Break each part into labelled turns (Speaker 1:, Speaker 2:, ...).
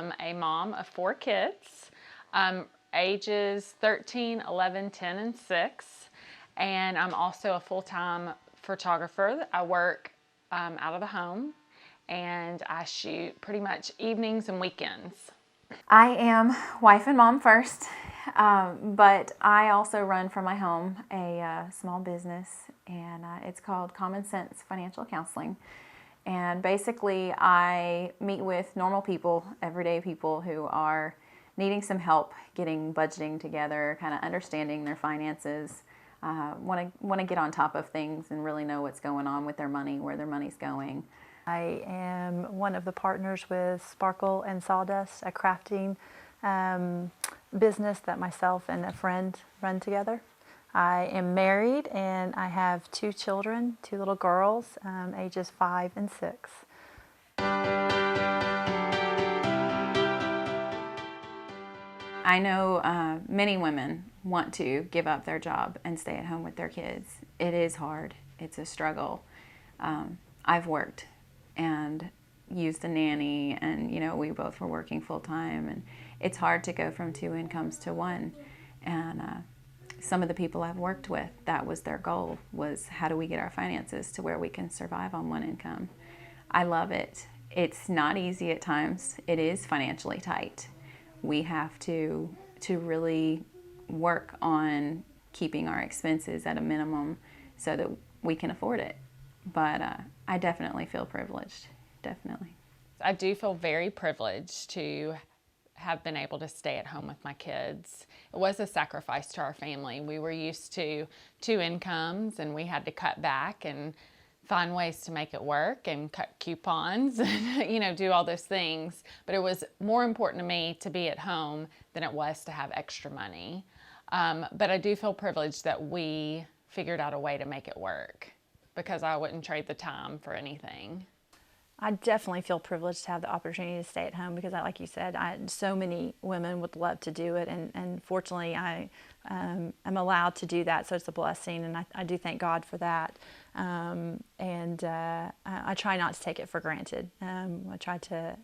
Speaker 1: am a mom of 4 kids, ages 13, 11, 10, and 6. And I'm also a full-time photographer. I work out of the home, and I shoot pretty much evenings and weekends.
Speaker 2: I am wife and mom first, but I also run from my home a small business, and it's called Common Sense Financial Counseling. And basically, I meet with normal people, everyday people who are needing some help getting budgeting together, kind of understanding their finances, want to get on top of things and really know what's going on with their money, where their money's going.
Speaker 3: I am one of the partners with Sparkle and Sawdust, a crafting business that myself and a friend run together. I am married and I have 2 children, 2 little girls, ages 5 and 6.
Speaker 2: I know many women want to give up their job and stay at home with their kids. It is hard. It's a struggle. I've worked and used a nanny, and we both were working full-time, and it's hard to go from 2 incomes to 1. And some of the people I've worked with, that was their goal, was how do we get our finances to where we can survive on 1 income. I love it. It's not easy at times. It is financially tight. We have to really work on keeping our expenses at a minimum so that we can afford it. But I definitely feel privileged, definitely.
Speaker 1: I do feel very privileged to have been able to stay at home with my kids. It was a sacrifice to our family. We were used to 2 incomes, and we had to cut back and find ways to make it work and cut coupons and do all those things. But it was more important to me to be at home than it was to have extra money. But I do feel privileged that we figured out a way to make it work, because I wouldn't trade the time for anything.
Speaker 3: I definitely feel privileged to have the opportunity to stay at home because, like you said, so many women would love to do it, and fortunately I am allowed to do that, so it's a blessing, and I do thank God for that. I try not to take it for granted. I try to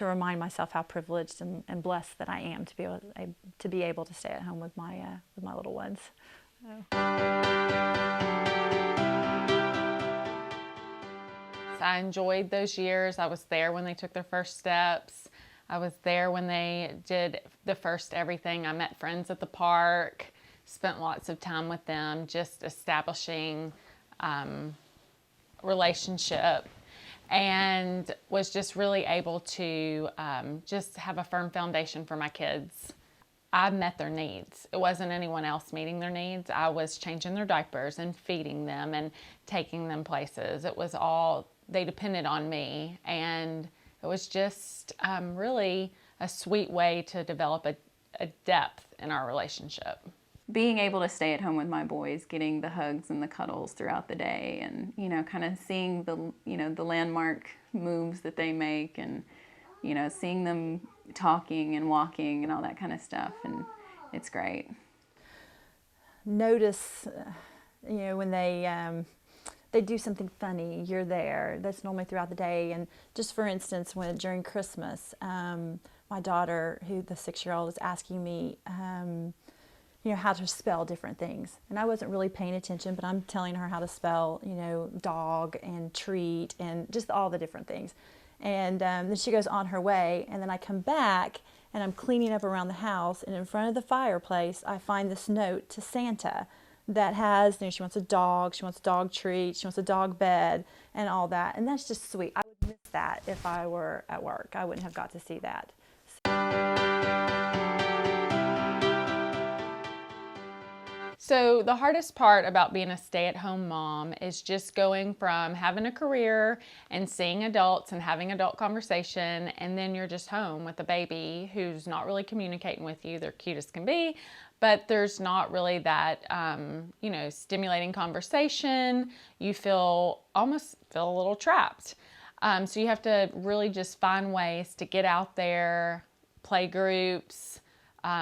Speaker 3: remind myself how privileged and blessed that I am to be able to stay at home with my little ones.
Speaker 1: I enjoyed those years. I was there when they took their first steps. I was there when they did the first everything. I met friends at the park, spent lots of time with them, just establishing relationship, and was just really able to just have a firm foundation for my kids. I met their needs. It wasn't anyone else meeting their needs. I was changing their diapers and feeding them and taking them places. It was all, they depended on me, and it was just really a sweet way to develop a depth in our relationship.
Speaker 2: Being able to stay at home with my boys, getting the hugs and the cuddles throughout the day, and kind of seeing the landmark moves that they make, and seeing them talking and walking and all that kind of stuff, and it's great.
Speaker 3: Notice, when they do something funny, you're there. That's normally throughout the day. And just for instance, during Christmas, my daughter, the 6-year-old, is asking me, how to spell different things. And I wasn't really paying attention, but I'm telling her how to spell, dog and treat and just all the different things. And then she goes on her way, and then I come back and I'm cleaning up around the house, and in front of the fireplace I find this note to Santa that has, she wants a dog, she wants a dog treat, she wants a dog bed, and all that. And that's just sweet. I would miss that if I were at work. I wouldn't have got to see that.
Speaker 1: So the hardest part about being a stay-at-home mom is just going from having a career and seeing adults and having adult conversation, and then you're just home with a baby who's not really communicating with you. They're cute as can be, but there's not really that, stimulating conversation. You almost feel a little trapped. So you have to really just find ways to get out there, play groups,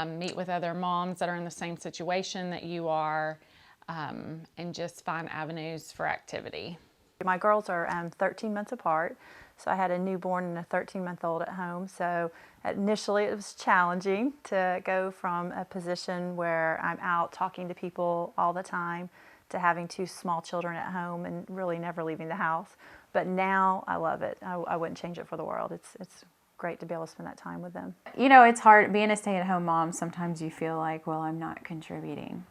Speaker 1: meet with other moms that are in the same situation that you are, and just find avenues for activity.
Speaker 3: My girls are 13 months apart, so I had a newborn and a 13-month-old at home. So initially it was challenging to go from a position where I'm out talking to people all the time to having two small children at home and really never leaving the house. But now I love it. I wouldn't change it for the world. It's great to be able to spend that time with them.
Speaker 2: You know, it's hard being a stay-at-home mom. Sometimes you feel like, well, I'm not contributing.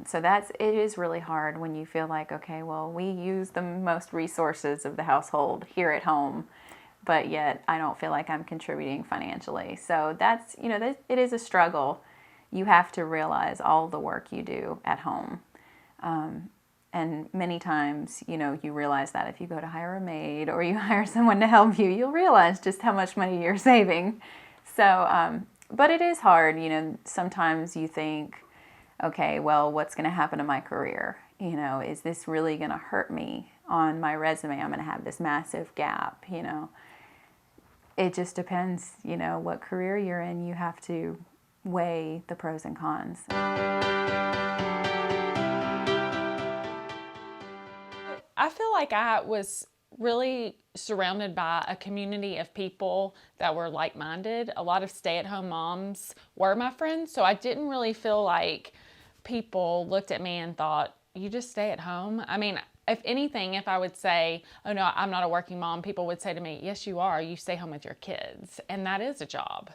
Speaker 2: So it is really hard when you feel like, okay, well, we use the most resources of the household here at home, but yet I don't feel like I'm contributing financially. So that's, it is a struggle. You have to realize all the work you do at home. And many times, you realize that if you go to hire a maid or you hire someone to help you, you'll realize just how much money you're saving. So, but it is hard. Sometimes you think, okay, well, what's going to happen to my career? Is this really going to hurt me on my resume? I'm going to have this massive gap, It just depends, what career you're in. You have to weigh the pros and cons.
Speaker 1: I feel like I was really surrounded by a community of people that were like-minded. A lot of stay-at-home moms were my friends, so I didn't really feel like people looked at me and thought, you just stay at home? I mean, if anything, if I would say, oh no, I'm not a working mom, people would say to me, yes, you are. You stay home with your kids, and that is a job.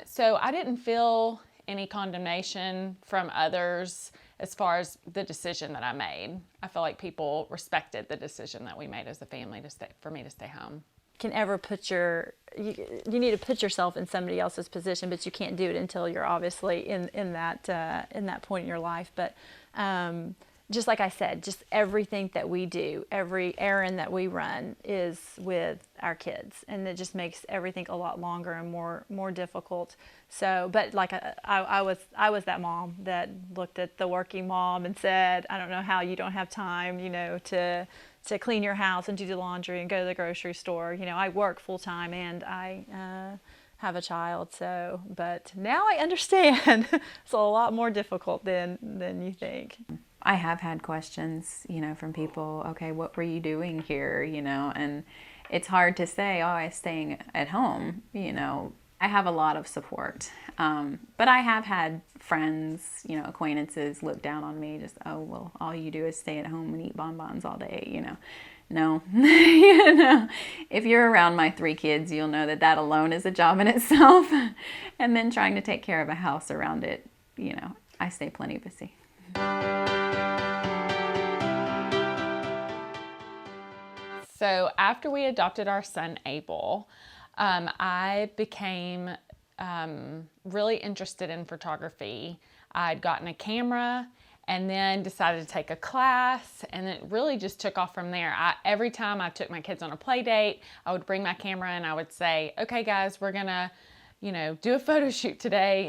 Speaker 1: So I didn't feel any condemnation from others as far as the decision that I made. I feel like people respected the decision that we made as a family for me to stay home.
Speaker 3: Can ever you need to put yourself in somebody else's position, but you can't do it until you're obviously in that point in your life. But just like I said, just everything that we do, every errand that we run is with our kids, and it just makes everything a lot longer and more difficult. So, but like I was that mom that looked at the working mom and said, I don't know how you don't have time, to clean your house and do the laundry and go to the grocery store. I work full time and I have a child. So, but now I understand it's a lot more difficult than you think.
Speaker 2: I have had questions, from people, okay, what were you doing here, and it's hard to say, oh, I'm staying at home, I have a lot of support, but I have had friends, acquaintances look down on me, just, oh, well, all you do is stay at home and eat bonbons all day, No, if you're around my 3 kids, you'll know that alone is a job in itself, and then trying to take care of a house around it, I stay plenty busy.
Speaker 1: So after we adopted our son, Abel, I became really interested in photography. I'd gotten a camera and then decided to take a class, and it really just took off from there. Every time I took my kids on a play date, I would bring my camera and I would say, okay guys, we're gonna, do a photo shoot today.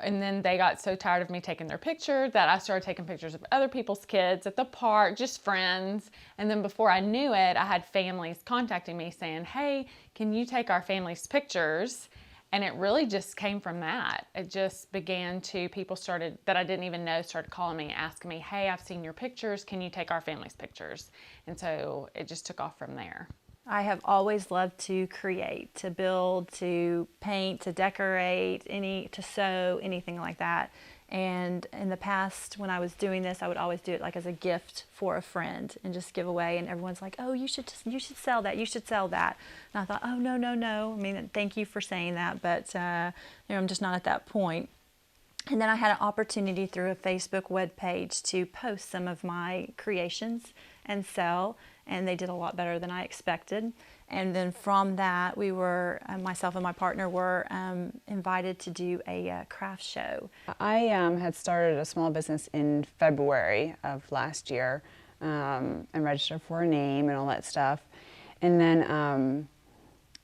Speaker 1: And then they got so tired of me taking their picture that I started taking pictures of other people's kids at the park, just friends. And then before I knew it, I had families contacting me saying, hey, can you take our family's pictures? And it really just came from that. It just began to, people that I didn't even know started calling me, asking me, hey, I've seen your pictures. Can you take our family's pictures? And so it just took off from there.
Speaker 3: I have always loved to create, to build, to paint, to decorate, to sew, anything like that. And in the past, when I was doing this, I would always do it like as a gift for a friend and just give away. And everyone's like, oh, you should sell that. You should sell that. And I thought, oh, no. I mean, thank you for saying that, but I'm just not at that point. And then I had an opportunity through a Facebook web page to post some of my creations and sell, and they did a lot better than I expected. And then from that, we were, myself and my partner were invited to do a craft show.
Speaker 4: I had started a small business in February of last year and registered for a name and all that stuff. And then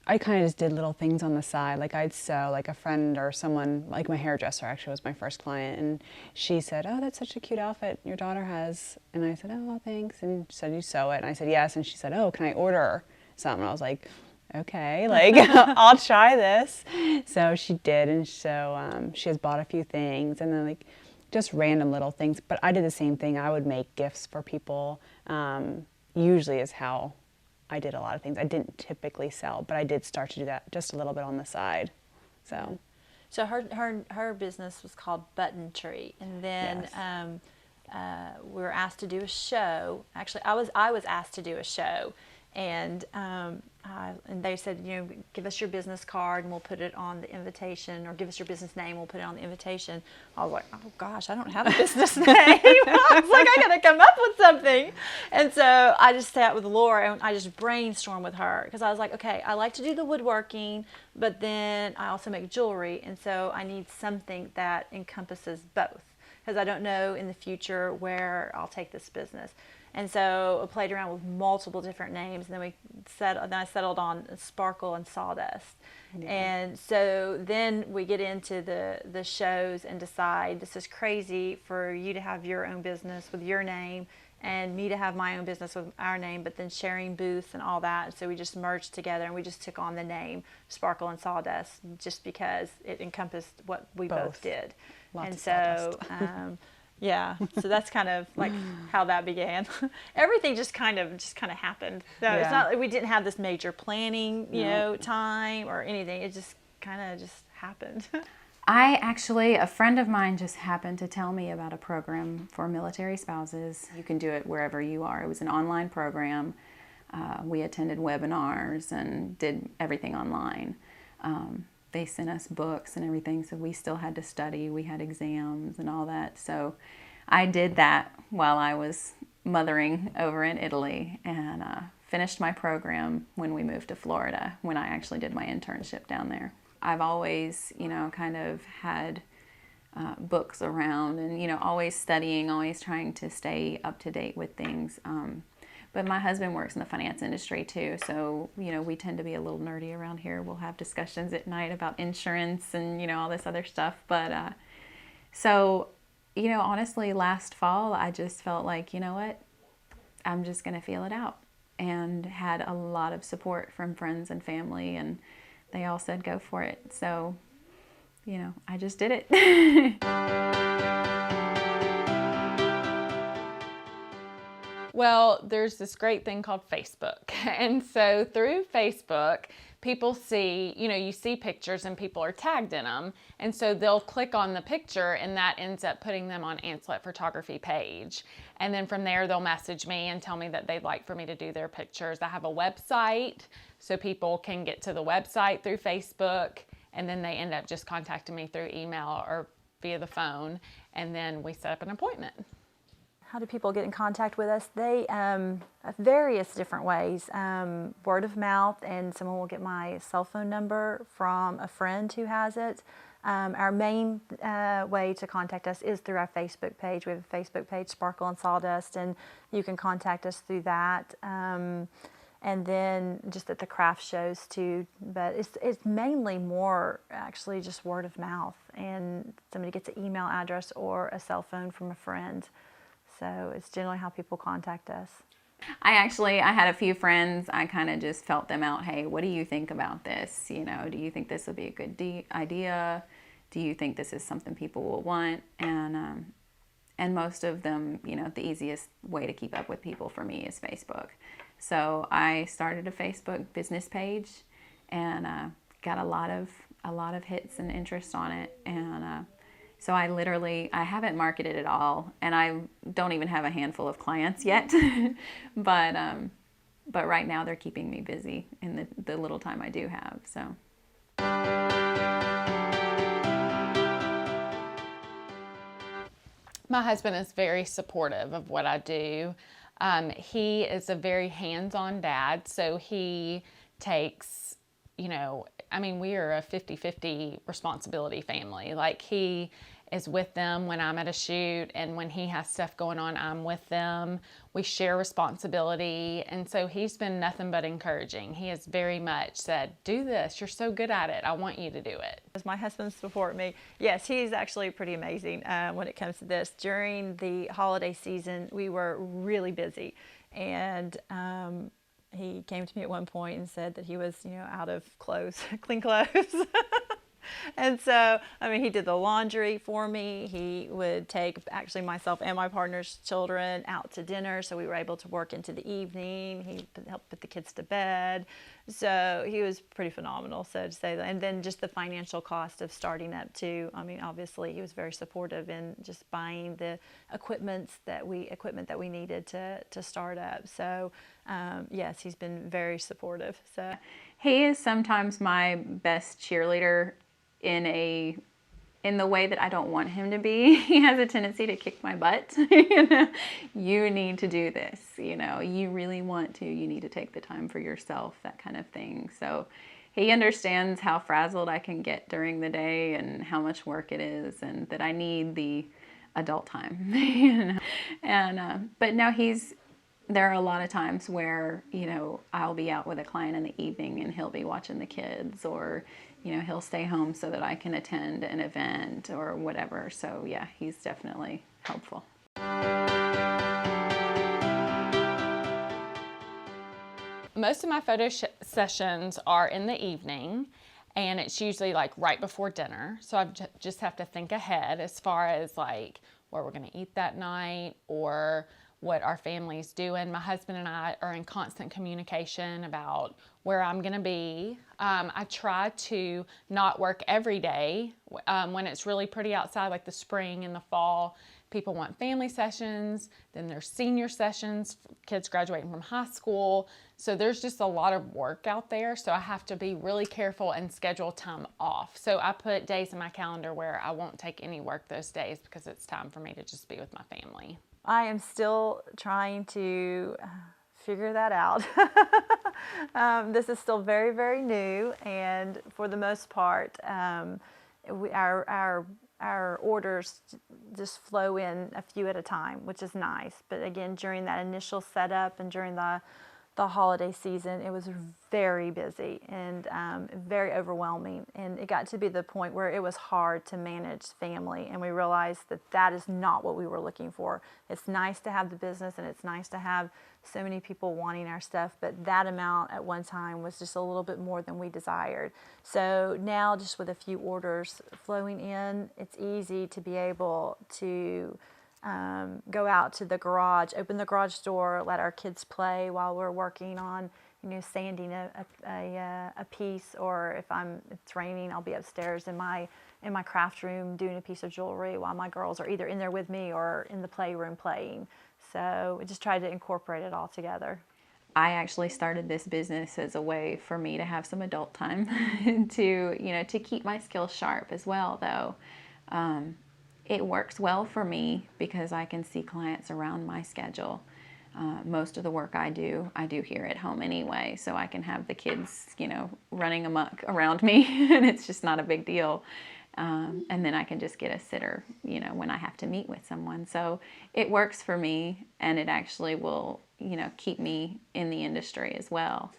Speaker 4: I kind of just did little things on the side, like I'd sew, like a friend or someone, like my hairdresser actually was my first client, and she said, oh, that's such a cute outfit your daughter has. And I said, oh, well, thanks. And she said, you sew it? And I said, yes. And she said, oh, can I order something? And I was like, okay, like I'll try this. So she did, and so she has bought a few things, and then like just random little things. But I did the same thing. I would make gifts for people, usually is how I did a lot of things. I didn't typically sell, but I did start to do that just a little bit on the side.
Speaker 3: So her business was called Button Tree, and then
Speaker 4: Yes.
Speaker 3: we were asked to do a show. Actually, I was asked to do a show, and they said, give us your business card and we'll put it on the invitation, or give us your business name, we'll put it on the invitation. I was like, oh gosh, I don't have a business name. I was like, I gotta come up with something. And so I just sat with Laura and I just brainstormed with her, because I was like, okay, I like to do the woodworking, but then I also make jewelry, and so I need something that encompasses both, because I don't know in the future where I'll take this business. And so I played around with multiple different names, and then I settled on Sparkle and Sawdust. Yeah. And so then we get into the shows and decide, this is crazy for you to have your own business with your name and me to have my own business with our name, but then sharing booths and all that. So we just merged together and we just took on the name Sparkle and Sawdust, just because it encompassed what we both did.
Speaker 4: Lots
Speaker 3: and
Speaker 4: of
Speaker 3: so yeah, so that's kind of like how that began. Everything just kind of happened. So it's not like we didn't have this major planning, time or anything. It just kind of just happened.
Speaker 2: A friend of mine just happened to tell me about a program for military spouses. You can do it wherever you are. It was an online program. We attended webinars and did everything online. They sent us books and everything, so we still had to study. We had exams and all that. So I did that while I was mothering over in Italy, and finished my program when we moved to Florida, when I actually did my internship down there. I've always, kind of had books around and, always studying, always trying to stay up to date with things. But my husband works in the finance industry too, so, we tend to be a little nerdy around here. We'll have discussions at night about insurance and, all this other stuff. But so, honestly, last fall, I just felt like, you know what, I'm just going to feel it out. And had a lot of support from friends and family, and they all said go for it. So, I just did it.
Speaker 1: Well, there's this great thing called Facebook. And so through Facebook, people see, you see pictures and people are tagged in them. And so they'll click on the picture and that ends up putting them on Ancillate Photography page. And then from there, they'll message me and tell me that they'd like for me to do their pictures. I have a website, so people can get to the website through Facebook, and then they end up just contacting me through email or via the phone, and then we set up an appointment.
Speaker 3: How do people get in contact with us? They various different ways. Word of mouth, and someone will get my cell phone number from a friend who has it. Our main way to contact us is through our Facebook page. We have a Facebook page, Sparkle and Sawdust, and you can contact us through that. And then just at the craft shows too. But it's mainly more actually just word of mouth, and somebody gets an email address or a cell phone from a friend. So it's generally how people contact us.
Speaker 2: I had a few friends. I kind of just felt them out. Hey, what do you think about this? Do you think this would be a good idea? Do you think this is something people will want? And most of them, the easiest way to keep up with people for me is Facebook. So I started a Facebook business page and got a lot of hits and interest on it. And so I haven't marketed at all, and I don't even have a handful of clients yet. But right now they're keeping me busy in the little time I do have. So.
Speaker 1: My husband is very supportive of what I do. He is a very hands-on dad, so he takes, we are a 50-50 responsibility family. Like, he is with them when I'm at a shoot, and when he has stuff going on, I'm with them. We share responsibility, and so he's been nothing but encouraging. He has very much said, do this, you're so good at it, I want you to do it.
Speaker 3: Does my husband support me? Yes, he's actually pretty amazing when it comes to this. During the holiday season, we were really busy, and he came to me at one point and said that he was, out of clothes, clean clothes. And so, I mean, he did the laundry for me. He would take actually myself and my partner's children out to dinner, so we were able to work into the evening. He helped put the kids to bed. So he was pretty phenomenal, so to say. And then just the financial cost of starting up too. I mean, obviously he was very supportive in just buying the equipment that we needed to start up. So yes, he's been very supportive. So
Speaker 2: He is sometimes my best cheerleader in the way that I don't want him to be. He has a tendency to kick my butt. You need to do this, you really want to, you need to take the time for yourself, that kind of thing. So he understands how frazzled I can get during the day and how much work it is, and that I need the adult time. And but no, there are a lot of times where, I'll be out with a client in the evening and he'll be watching the kids, or, he'll stay home so that I can attend an event or whatever. So yeah, he's definitely helpful.
Speaker 1: Most of my photo sessions are in the evening, and it's usually like right before dinner. So I just have to think ahead as far as like what we're going to eat that night or what our family's doing. My husband and I are in constant communication about where I'm going to be. I try to not work every day. When it's really pretty outside, like the spring and the fall, people want family sessions. Then there's senior sessions, kids graduating from high school. So there's just a lot of work out there. So I have to be really careful and schedule time off. So I put days in my calendar where I won't take any work those days, because it's time for me to just be with my family.
Speaker 3: I am still trying to figure that out. This is still very, very new, and for the most part, our orders just flow in a few at a time, which is nice. But again, during that initial setup and during the holiday season, it was very busy and very overwhelming, and it got to be the point where it was hard to manage family, and we realized that that is not what we were looking for. It's nice to have the business, and it's nice to have so many people wanting our stuff, but that amount at one time was just a little bit more than we desired. So now, just with a few orders flowing in, it's easy to be able to go out to the garage, open the garage door, let our kids play while we're working on, sanding a piece, or if it's raining, I'll be upstairs in my craft room doing a piece of jewelry while my girls are either in there with me or in the playroom playing. So we just tried to incorporate it all together.
Speaker 2: I actually started this business as a way for me to have some adult time to keep my skills sharp as well, though. It works well for me because I can see clients around my schedule. Most of the work I do here at home anyway, so I can have the kids, running amok around me, and it's just not a big deal. And then I can just get a sitter, when I have to meet with someone. So it works for me, and it actually will, keep me in the industry as well.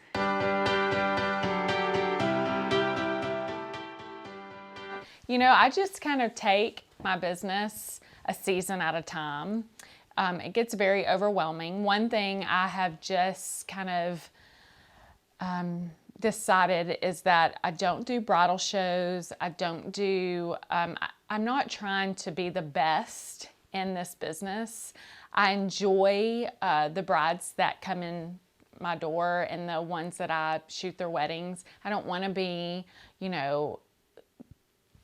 Speaker 1: I just kind of take my business a season at a time. It gets very overwhelming. One thing I have just kind of decided is that I don't do bridal shows. I don't do, I'm not trying to be the best in this business. I enjoy the brides that come in my door and the ones that I shoot their weddings. I don't want to be,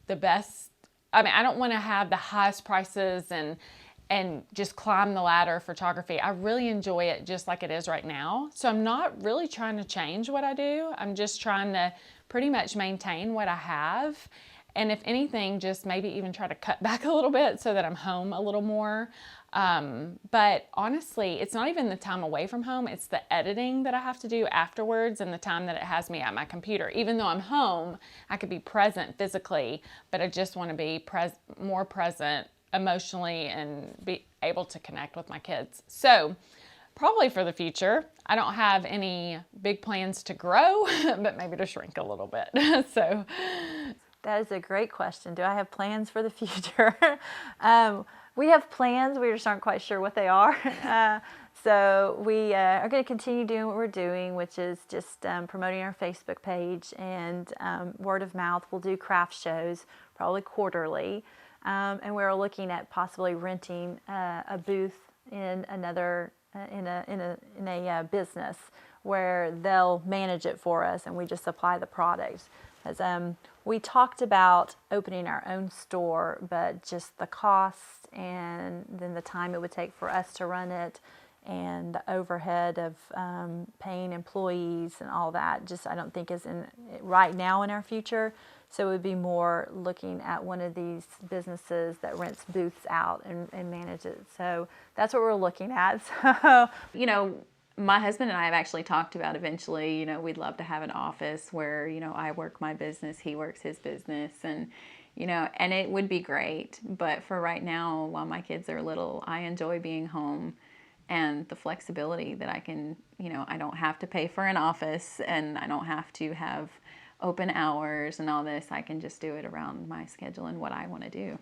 Speaker 1: the best. I mean, I don't want to have the highest prices and just climb the ladder of photography. I really enjoy it just like it is right now. So I'm not really trying to change what I do. I'm just trying to pretty much maintain what I have. And if anything, just maybe even try to cut back a little bit so that I'm home a little more. But honestly, it's not even the time away from home. It's the editing that I have to do afterwards and the time that it has me at my computer. Even though I'm home, I could be present physically, but I just want to be more present emotionally and be able to connect with my kids. So probably for the future, I don't have any big plans to grow, but maybe to shrink a little bit. So
Speaker 3: that is a great question. Do I have plans for the future? We have plans. We just aren't quite sure what they are. So we are going to continue doing what we're doing, which is just promoting our Facebook page and word of mouth. We'll do craft shows probably quarterly, and we're looking at possibly renting a booth in another in a business where they'll manage it for us, and we just supply the products. As we talked about opening our own store, but just the cost and then the time it would take for us to run it, and the overhead of paying employees and all that, just I don't think is in right now in our future. So it would be more looking at one of these businesses that rents booths out and manages it. So that's what we're looking at. So,
Speaker 2: You know, my husband and I have actually talked about eventually, we'd love to have an office where, I work my business, he works his business, and, and it would be great. But for right now, while my kids are little, I enjoy being home and the flexibility that I can, I don't have to pay for an office and I don't have to have open hours and all this. I can just do it around my schedule and what I want to do.